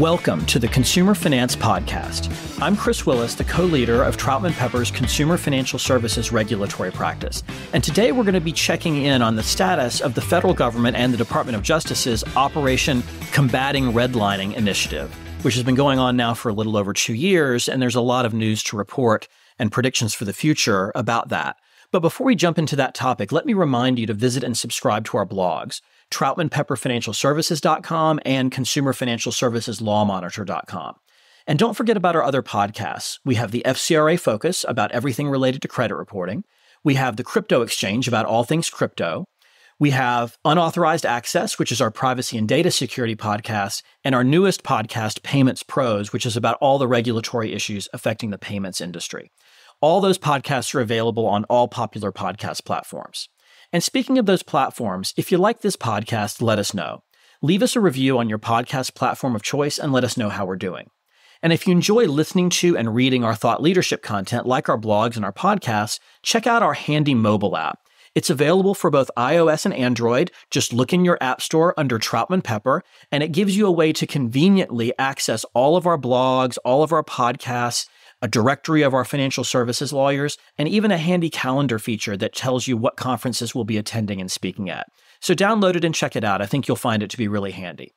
Welcome to the Consumer Finance Podcast. I'm Chris Willis, the co-leader of Troutman Pepper's Consumer Financial Services regulatory practice. And today we're going to be checking in on the status of the federal government and the Department of Justice's Operation Combating Redlining Initiative, which has been going on now for a little over 2 years, and there's a lot of news to report and predictions for the future about that. But before we jump into that topic, let me remind you to visit and subscribe to our blogs, TroutmanPepperFinancialServices.com and ConsumerFinancialServicesLawMonitor.com. And don't forget about our other podcasts. We have the FCRA Focus about everything related to credit reporting. We have the Crypto Exchange about all things crypto. We have Unauthorized Access, which is our privacy and data security podcast, and our newest podcast, Payments Pros, which is about all the regulatory issues affecting the payments industry. All those podcasts are available on all popular podcast platforms. And speaking of those platforms, if you like this podcast, let us know. Leave us a review on your podcast platform of choice and let us know how we're doing. And if you enjoy listening to and reading our thought leadership content, like our blogs and our podcasts, check out our handy mobile app. It's available for both iOS and Android. Just look in your app store under Troutman Pepper, and it gives you a way to conveniently access all of our blogs, all of our podcasts, a directory of our financial services lawyers, and even a handy calendar feature that tells you what conferences we'll be attending and speaking at. So download it and check it out. I think you'll find it to be really handy.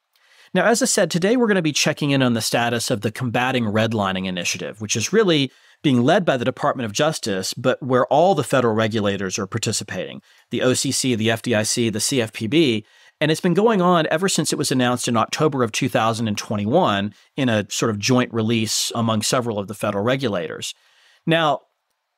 Now, as I said, today we're going to be checking in on the status of the Combating Redlining Initiative, which is really being led by the Department of Justice, but where all the federal regulators are participating, the OCC, the FDIC, the CFPB. And it's been going on ever since it was announced in October of 2021 in a sort of joint release among several of the federal regulators. Now,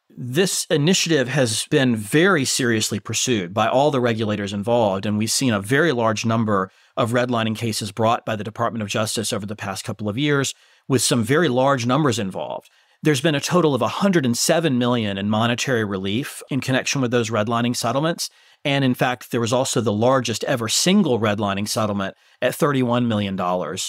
this initiative has been very seriously pursued by all the regulators involved, and we've seen a very large number of redlining cases brought by the Department of Justice over the past couple of years, with some very large numbers involved. There's been a total of $107 million in monetary relief in connection with those redlining settlements. And in fact, there was also the largest ever single redlining settlement at $31 million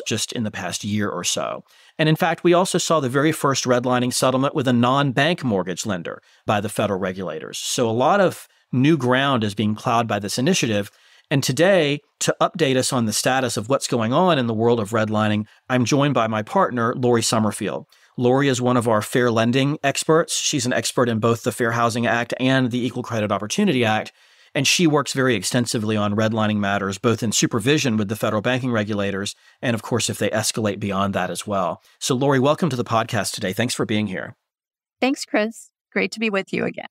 just in the past year or so. And in fact, we also saw the very first redlining settlement with a non-bank mortgage lender by the federal regulators. So a lot of new ground is being plowed by this initiative. And today, to update us on the status of what's going on in the world of redlining, I'm joined by my partner, Lori Sommerfield. Lori is one of our fair lending experts. She's an expert in both the Fair Housing Act and the Equal Credit Opportunity Act. And she works very extensively on redlining matters, both in supervision with the federal banking regulators, and of course, if they escalate beyond that as well. So Lori, welcome to the podcast today. Thanks for being here. Thanks, Chris. Great to be with you again.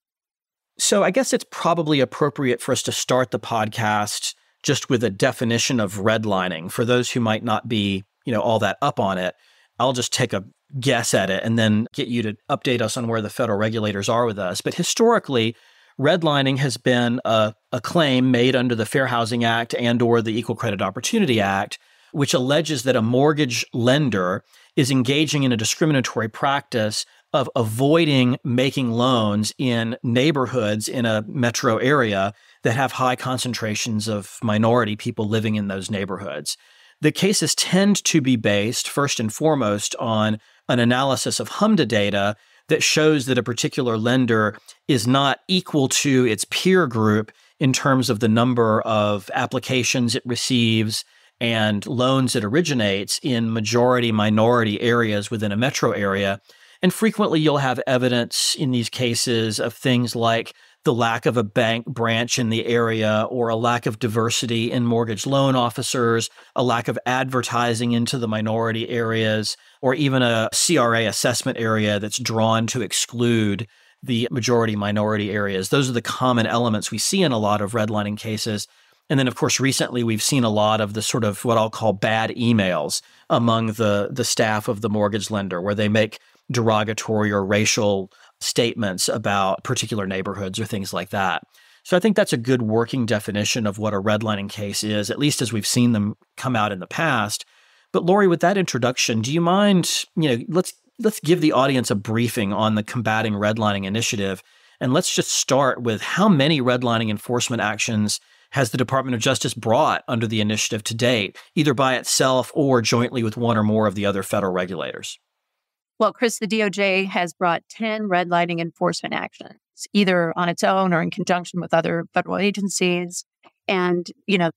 So I guess it's probably appropriate for us to start the podcast just with a definition of redlining. For those who might not be, all that up on it, I'll just take a guess at it and then get you to update us on where the federal regulators are with us. But historically, redlining has been a claim made under the Fair Housing Act and or the Equal Credit Opportunity Act, which alleges that a mortgage lender is engaging in a discriminatory practice of avoiding making loans in neighborhoods in a metro area that have high concentrations of minority people living in those neighborhoods. The cases tend to be based, first and foremost, on an analysis of HMDA data that shows that a particular lender is not equal to its peer group in terms of the number of applications it receives and loans it originates in majority-minority areas within a metro area. And frequently you'll have evidence in these cases of things like the lack of a bank branch in the area or a lack of diversity in mortgage loan officers, a lack of advertising into the minority areas, or even a CRA assessment area that's drawn to exclude the majority-minority areas. Those are the common elements we see in a lot of redlining cases. And then, of course, recently we've seen a lot of the sort of what I'll call bad emails among the staff of the mortgage lender, where they make derogatory or racial statements about particular neighborhoods or things like that. So I think that's a good working definition of what a redlining case is, at least as we've seen them come out in the past. But Lori, with that introduction, do you mind, let's give the audience a briefing on the Combating Redlining Initiative. And let's just start with how many redlining enforcement actions has the Department of Justice brought under the initiative to date, either by itself or jointly with one or more of the other federal regulators? Well, Chris, the DOJ has brought 10 redlining enforcement actions, either on its own or in conjunction with other federal agencies. And,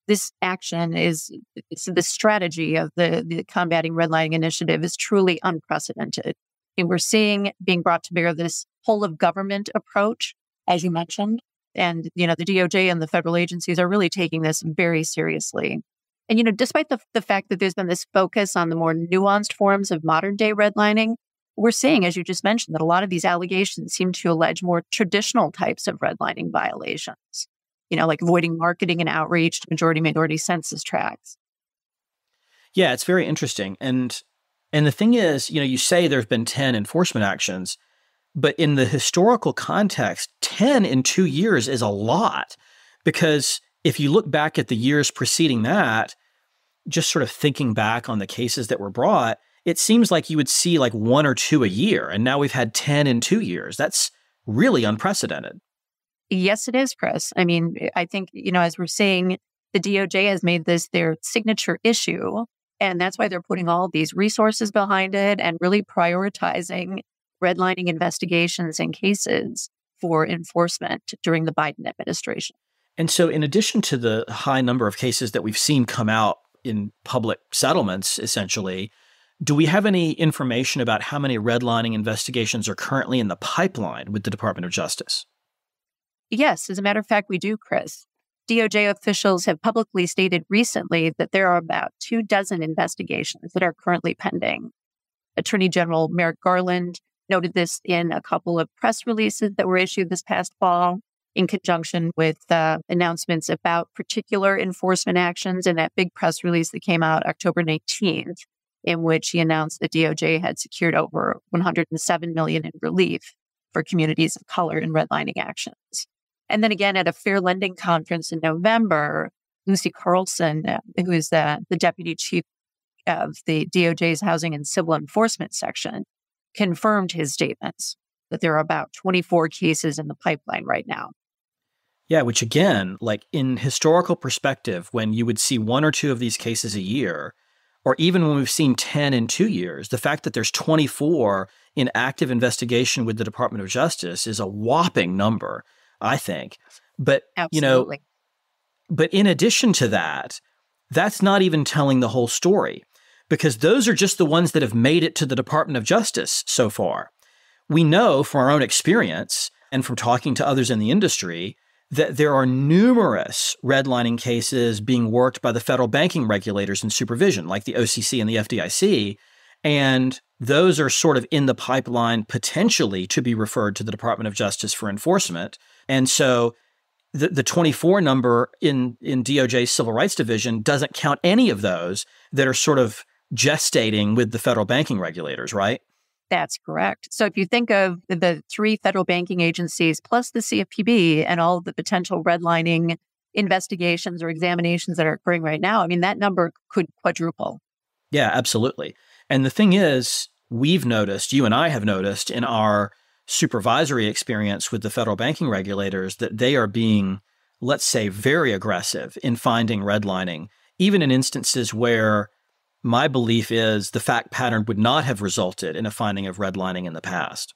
this action the strategy of the Combating Redlining Initiative is truly unprecedented. And we're seeing being brought to bear this whole of government approach, as you mentioned. And, the DOJ and the federal agencies are really taking this very seriously. And, despite the fact that there's been this focus on the more nuanced forms of modern day redlining, we're seeing, as you just mentioned, that a lot of these allegations seem to allege more traditional types of redlining violations, like avoiding marketing and outreach to majority-minority census tracts. Yeah, it's very interesting. And the thing is, you say there have been 10 enforcement actions, but in the historical context, 10 in 2 years is a lot. Because if you look back at the years preceding that, just sort of thinking back on the cases that were brought, it seems like you would see like 1 or 2 a year. And now we've had 10 in 2 years. That's really unprecedented. Yes, it is, Chris. I mean, I think, as we're seeing, the DOJ has made this their signature issue. And that's why they're putting all these resources behind it and really prioritizing redlining investigations and cases for enforcement during the Biden administration. And so in addition to the high number of cases that we've seen come out in public settlements, essentially, do we have any information about how many redlining investigations are currently in the pipeline with the Department of Justice? Yes, as a matter of fact, we do, Chris. DOJ officials have publicly stated recently that there are about 24 investigations that are currently pending. Attorney General Merrick Garland noted this in a couple of press releases that were issued this past fall in conjunction with announcements about particular enforcement actions in that big press release that came out October 19th, in which he announced that DOJ had secured over $107 million in relief for communities of color in redlining actions. And then again, at a fair lending conference in November, Lucy Carlson, who is the deputy chief of the DOJ's Housing and Civil Enforcement section, confirmed his statements that there are about 24 cases in the pipeline right now. Yeah, which again, like in historical perspective, when you would see 1 or 2 of these cases a year, or even when we've seen 10 in 2 years, the fact that there's 24 in active investigation with the Department of Justice is a whopping number, I think. But, Absolutely. But in addition to that, that's not even telling the whole story, because those are just the ones that have made it to the Department of Justice so far. We know from our own experience and from talking to others in the industry that there are numerous redlining cases being worked by the federal banking regulators and supervision, like the OCC and the FDIC, and those are sort of in the pipeline potentially to be referred to the Department of Justice for enforcement. And so the 24 number in DOJ's Civil Rights Division doesn't count any of those that are sort of gestating with the federal banking regulators, right? That's correct. So if you think of the 3 federal banking agencies plus the CFPB and all the potential redlining investigations or examinations that are occurring right now, I mean, that number could quadruple. Yeah, absolutely. And the thing is, we've noticed, you and I have noticed in our supervisory experience with the federal banking regulators that they are being, let's say, very aggressive in finding redlining, even in instances where my belief is the fact pattern would not have resulted in a finding of redlining in the past.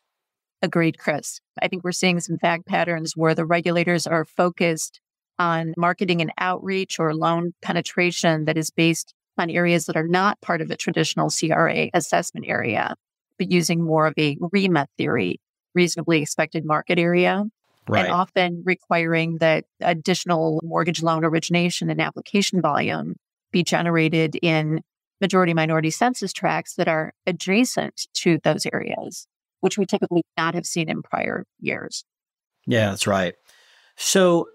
Agreed, Chris. I think we're seeing some fact patterns where the regulators are focused on marketing and outreach or loan penetration that is based on areas that are not part of a traditional CRA assessment area, but using more of a REMA theory, reasonably expected market area, right, and often requiring that additional mortgage loan origination and application volume be generated in majority-minority census tracts that are adjacent to those areas, which we typically not have seen in prior years. Yeah, that's right. So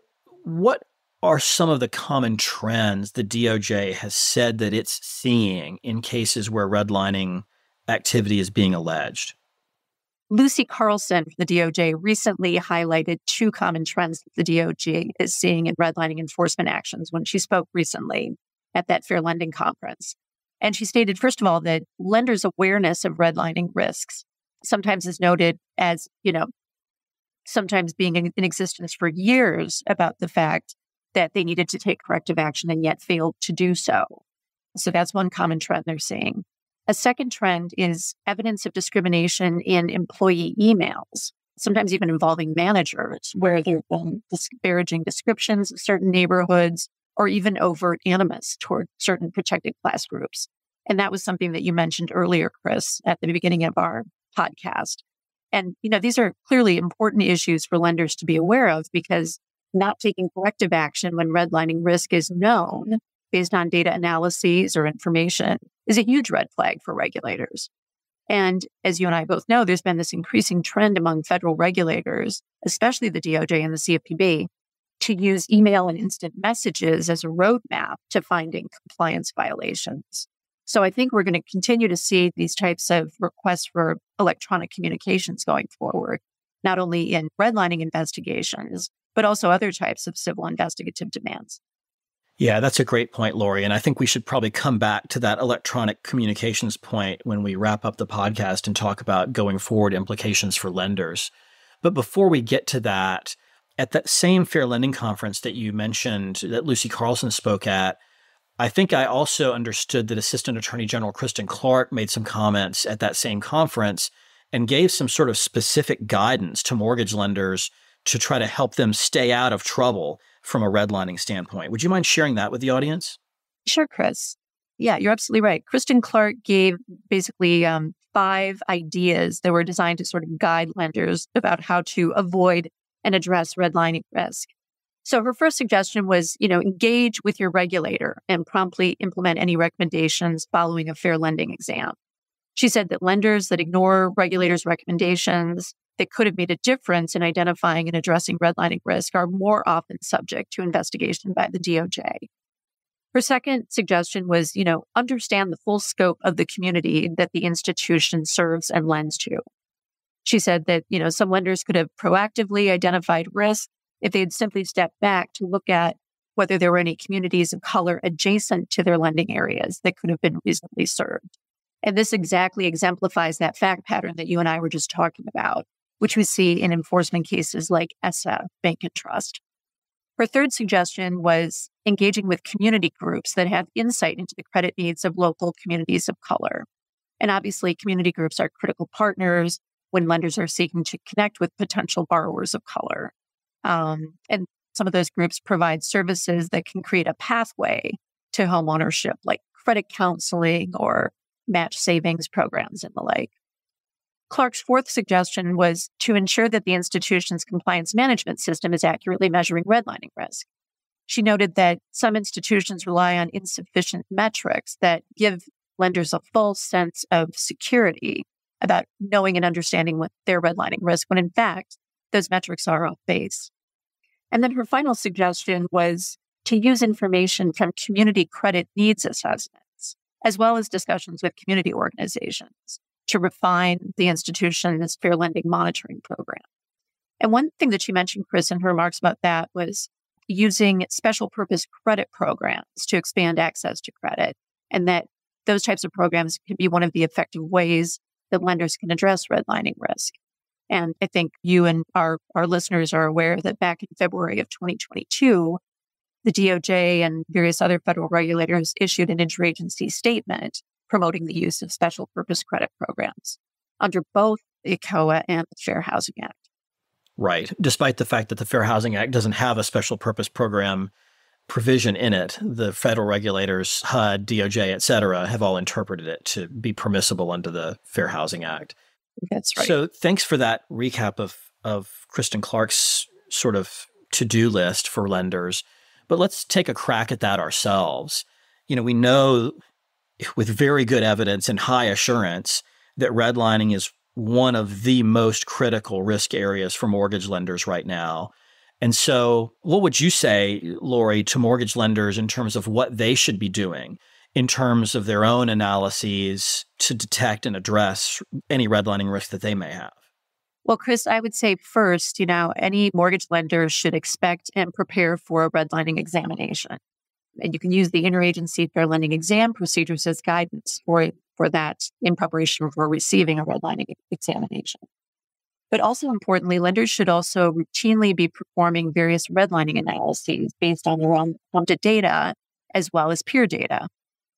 what are some of the common trends the DOJ has said that it's seeing in cases where redlining activity is being alleged? Lucy Carlson from the DOJ recently highlighted 2 common trends that the DOJ is seeing in redlining enforcement actions when she spoke recently at that Fair Lending conference. And she stated, first of all, that lenders' awareness of redlining risks sometimes is noted as, sometimes being in existence for years about the fact that they needed to take corrective action and yet failed to do so. So that's one common trend they're seeing. A second trend is evidence of discrimination in employee emails. sometimes even involving managers, where there have been disparaging descriptions of certain neighborhoods or even overt animus toward certain protected class groups. And that was something that you mentioned earlier, Chris, at the beginning of our podcast. And, these are clearly important issues for lenders to be aware of, because not taking corrective action when redlining risk is known based on data analyses or information is a huge red flag for regulators. And as you and I both know, there's been this increasing trend among federal regulators, especially the DOJ and the CFPB, to use email and instant messages as a roadmap to finding compliance violations. So I think we're going to continue to see these types of requests for electronic communications going forward, not only in redlining investigations, but also other types of civil investigative demands. Yeah, that's a great point, Lori. And I think we should probably come back to that electronic communications point when we wrap up the podcast and talk about going forward implications for lenders. But before we get to that, at that same Fair Lending Conference that you mentioned that Lucy Carlson spoke at, I think I also understood that Assistant Attorney General Kristen Clark made some comments at that same conference and gave some sort of specific guidance to mortgage lenders to try to help them stay out of trouble from a redlining standpoint. Would you mind sharing that with the audience? Sure, Chris. Yeah, you're absolutely right. Kristen Clark gave basically 5 ideas that were designed to sort of guide lenders about how to avoid and address redlining risk. So her first suggestion was, engage with your regulator and promptly implement any recommendations following a fair lending exam. She said that lenders that ignore regulators' recommendations that could have made a difference in identifying and addressing redlining risk are more often subject to investigation by the DOJ. Her second suggestion was, understand the full scope of the community that the institution serves and lends to. She said that, some lenders could have proactively identified risk if they had simply stepped back to look at whether there were any communities of color adjacent to their lending areas that could have been reasonably served. And this exactly exemplifies that fact pattern that you and I were just talking about, which we see in enforcement cases like ESSA, Bank and Trust. Her third suggestion was engaging with community groups that have insight into the credit needs of local communities of color. And obviously, community groups are critical partners when lenders are seeking to connect with potential borrowers of color. And some of those groups provide services that can create a pathway to homeownership, like credit counseling or match savings programs and the like. Clark's fourth suggestion was to ensure that the institution's compliance management system is accurately measuring redlining risk. She noted that some institutions rely on insufficient metrics that give lenders a false sense of security about knowing and understanding what their redlining risk, when in fact, those metrics are off base. And then her final suggestion was to use information from community credit needs assessments, as well as discussions with community organizations, to refine the institution's fair lending monitoring program. And one thing that she mentioned, Chris, in her remarks about that was using special purpose credit programs to expand access to credit, and that those types of programs can be one of the effective ways that lenders can address redlining risk. And I think you and our listeners are aware that back in February of 2022, the DOJ and various other federal regulators issued an interagency statement promoting the use of special purpose credit programs under both the ECOA and the Fair Housing Act. Right. Despite the fact that the Fair Housing Act doesn't have a special purpose program provision in it, the federal regulators, HUD, DOJ, et cetera, have all interpreted it to be permissible under the Fair Housing Act. That's right. So thanks for that recap of Kristen Clark's sort of to-do list for lenders. But let's take a crack at that ourselves. We know with very good evidence and high assurance that redlining is one of the most critical risk areas for mortgage lenders right now. And so what would you say, Lori, to mortgage lenders in terms of what they should be doing in terms of their own analyses to detect and address any redlining risk that they may have? Well, Chris, I would say first, any mortgage lender should expect and prepare for a redlining examination. And you can use the interagency fair lending exam procedures as guidance for that in preparation for receiving a redlining examination. But also importantly, lenders should also routinely be performing various redlining analyses based on their own prompted data as well as peer data.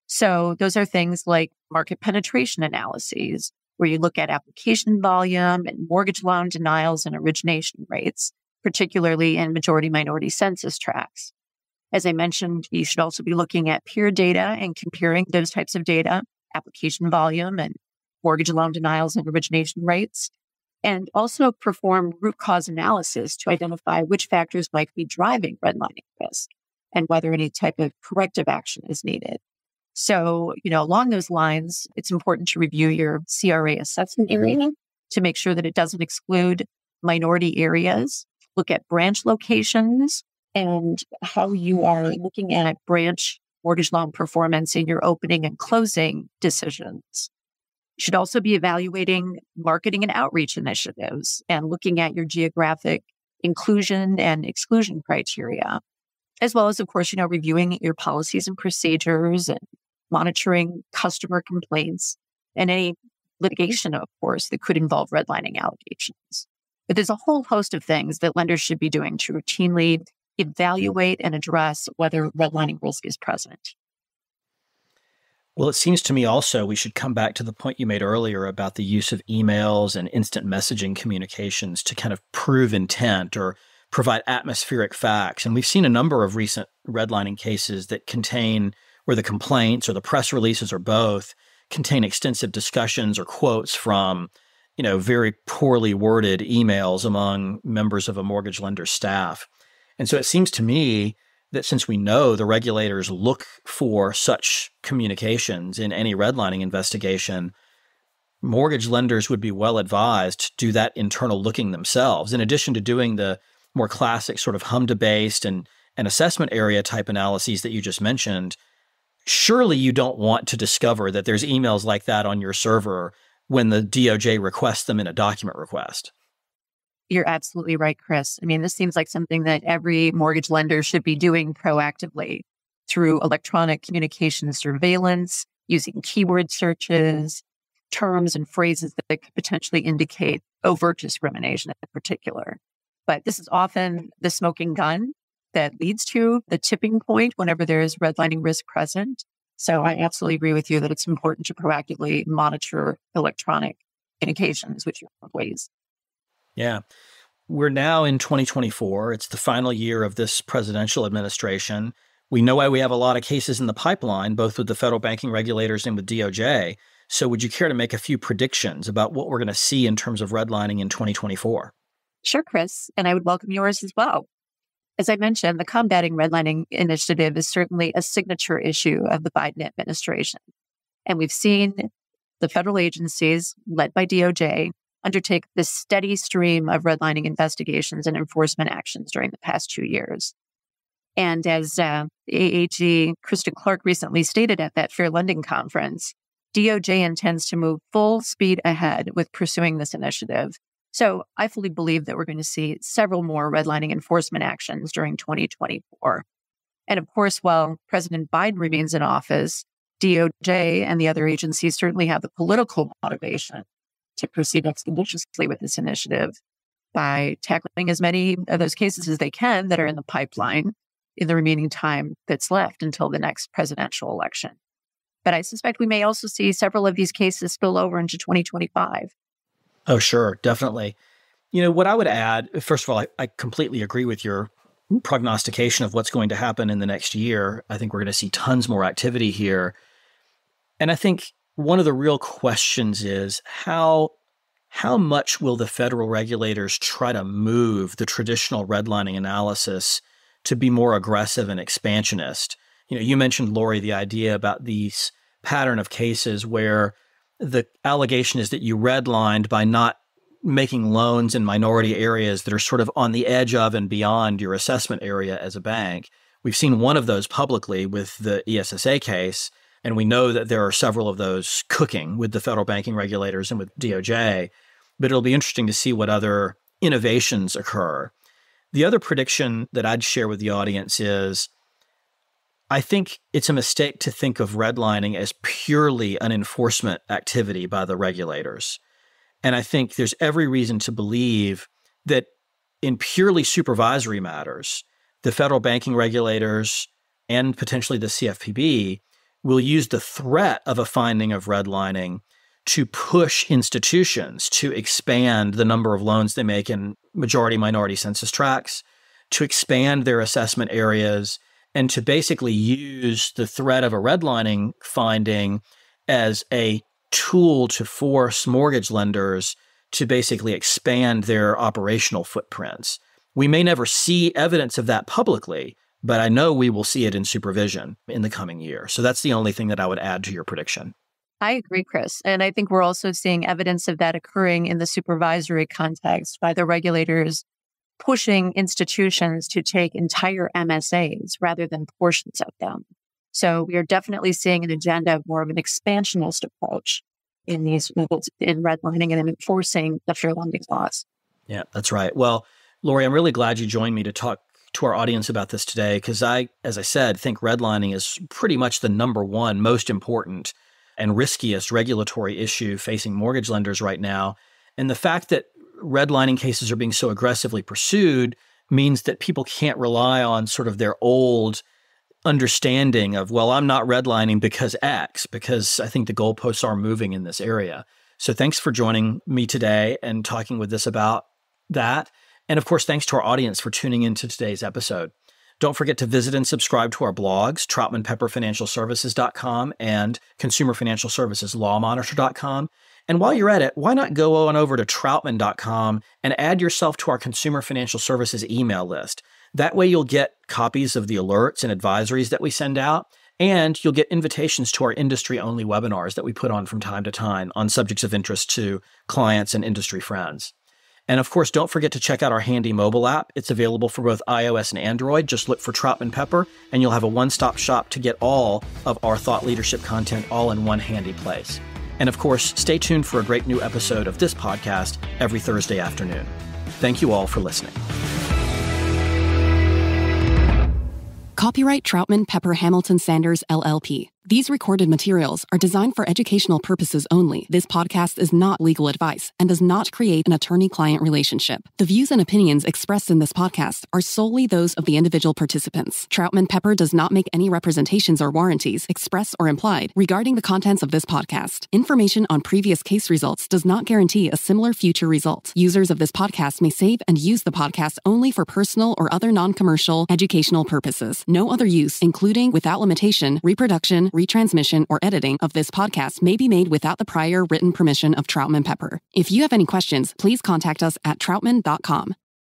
So those are things like market penetration analyses where you look at application volume and mortgage loan denials and origination rates, particularly in majority-minority census tracts. As I mentioned, you should also be looking at peer data and comparing those types of data, application volume and mortgage loan denials and origination rates, and also perform root cause analysis to identify which factors might be driving redlining risk and whether any type of corrective action is needed. So, along those lines, it's important to review your CRA assessment area to make sure that it doesn't exclude minority areas, look at branch locations, and how you are looking at branch mortgage loan performance in your opening and closing decisions. You should also be evaluating marketing and outreach initiatives and looking at your geographic inclusion and exclusion criteria, as well as, of course, reviewing your policies and procedures and monitoring customer complaints and any litigation, of course, that could involve redlining allegations. But there's a whole host of things that lenders should be doing to routinely evaluate and address whether redlining risk is present. Well, it seems to me also we should come back to the point you made earlier about the use of emails and instant messaging communications to kind of prove intent or provide atmospheric facts. And we've seen a number of recent redlining cases that contain, where the complaints or the press releases or both contain extensive discussions or quotes from, very poorly worded emails among members of a mortgage lender's staff. And so it seems to me that since we know the regulators look for such communications in any redlining investigation, mortgage lenders would be well advised to do that internal looking themselves, in addition to doing the more classic sort of HMDA-based and assessment area type analyses that you just mentioned. Surely you don't want to discover that there's emails like that on your server when the DOJ requests them in a document request. You're absolutely right, Chris. This seems like something that every mortgage lender should be doing proactively through electronic communication surveillance, using keyword searches, terms and phrases that could potentially indicate overt discrimination in particular. But this is often the smoking gun that leads to the tipping point whenever there is redlining risk present. So I absolutely agree with you that it's important to proactively monitor electronic communications, which are ways. Yeah. We're now in 2024. It's the final year of this presidential administration. We know why we have a lot of cases in the pipeline, both with the federal banking regulators and with DOJ. So would you care to make a few predictions about what we're going to see in terms of redlining in 2024? Sure, Chris. And I would welcome yours as well. As I mentioned, the Combating Redlining Initiative is certainly a signature issue of the Biden administration. And we've seen the federal agencies, led by DOJ, undertake this steady stream of redlining investigations and enforcement actions during the past 2 years. And as AAG Kristen Clark recently stated at that Fair Lending Conference, DOJ intends to move full speed ahead with pursuing this initiative. So I fully believe that we're going to see several more redlining enforcement actions during 2024. And of course, while President Biden remains in office, DOJ and the other agencies certainly have the political motivation to proceed expeditiously with this initiative by tackling as many of those cases as they can that are in the pipeline in the remaining time that's left until the next presidential election. But I suspect we may also see several of these cases spill over into 2025. Oh, sure, definitely. What I would add, first of all, I completely agree with your prognostication of what's going to happen in the next year. I think we're going to see tons more activity here. And I think one of the real questions is how much will the federal regulators try to move the traditional redlining analysis to be more aggressive and expansionist? You mentioned, Lori, the idea about these pattern of cases where the allegation is that you redlined by not making loans in minority areas that are sort of on the edge of and beyond your assessment area as a bank. We've seen one of those publicly with the ESSA case, and we know that there are several of those cooking with the federal banking regulators and with DOJ, but it'll be interesting to see what other innovations occur. The other prediction that I'd share with the audience is, I think it's a mistake to think of redlining as purely an enforcement activity by the regulators. And I think there's every reason to believe that in purely supervisory matters, the federal banking regulators and potentially the CFPB will use the threat of a finding of redlining to push institutions to expand the number of loans they make in majority minority census tracts, to expand their assessment areas, and to basically use the threat of a redlining finding as a tool to force mortgage lenders to basically expand their operational footprints. We may never see evidence of that publicly, but I know we will see it in supervision in the coming year. So that's the only thing that I would add to your prediction. I agree, Chris. And I think we're also seeing evidence of that occurring in the supervisory context by the regulators pushing institutions to take entire MSAs rather than portions of them. So we are definitely seeing an agenda of more of an expansionist approach in redlining and in enforcing the fair lending laws. Yeah, that's right. Well, Lori, I'm really glad you joined me to talk to our audience about this today, because as I said, think redlining is pretty much the number one most important and riskiest regulatory issue facing mortgage lenders right now. And the fact that redlining cases are being so aggressively pursued means that people can't rely on sort of their old understanding of, well, I'm not redlining because X, because I think the goalposts are moving in this area. So thanks for joining me today and talking with us about that. And of course, thanks to our audience for tuning into today's episode. Don't forget to visit and subscribe to our blogs, TroutmanPepperFinancialServices.com and ConsumerFinancialServicesLawMonitor.com. And while you're at it, why not go on over to Troutman.com and add yourself to our Consumer Financial Services email list. That way you'll get copies of the alerts and advisories that we send out, and you'll get invitations to our industry-only webinars that we put on from time to time on subjects of interest to clients and industry friends. And of course, don't forget to check out our handy mobile app. It's available for both iOS and Android. Just look for Troutman Pepper, and you'll have a one-stop shop to get all of our thought leadership content all in one handy place. And of course, stay tuned for a great new episode of this podcast every Thursday afternoon. Thank you all for listening. Copyright Troutman Pepper Hamilton Sanders, LLP. These recorded materials are designed for educational purposes only. This podcast is not legal advice and does not create an attorney-client relationship. The views and opinions expressed in this podcast are solely those of the individual participants. Troutman Pepper does not make any representations or warranties, express or implied, regarding the contents of this podcast. Information on previous case results does not guarantee a similar future result. Users of this podcast may save and use the podcast only for personal or other non-commercial educational purposes. No other use, including, without limitation, reproduction, retransmission, or editing of this podcast may be made without the prior written permission of Troutman Pepper. If you have any questions, please contact us at Troutman.com.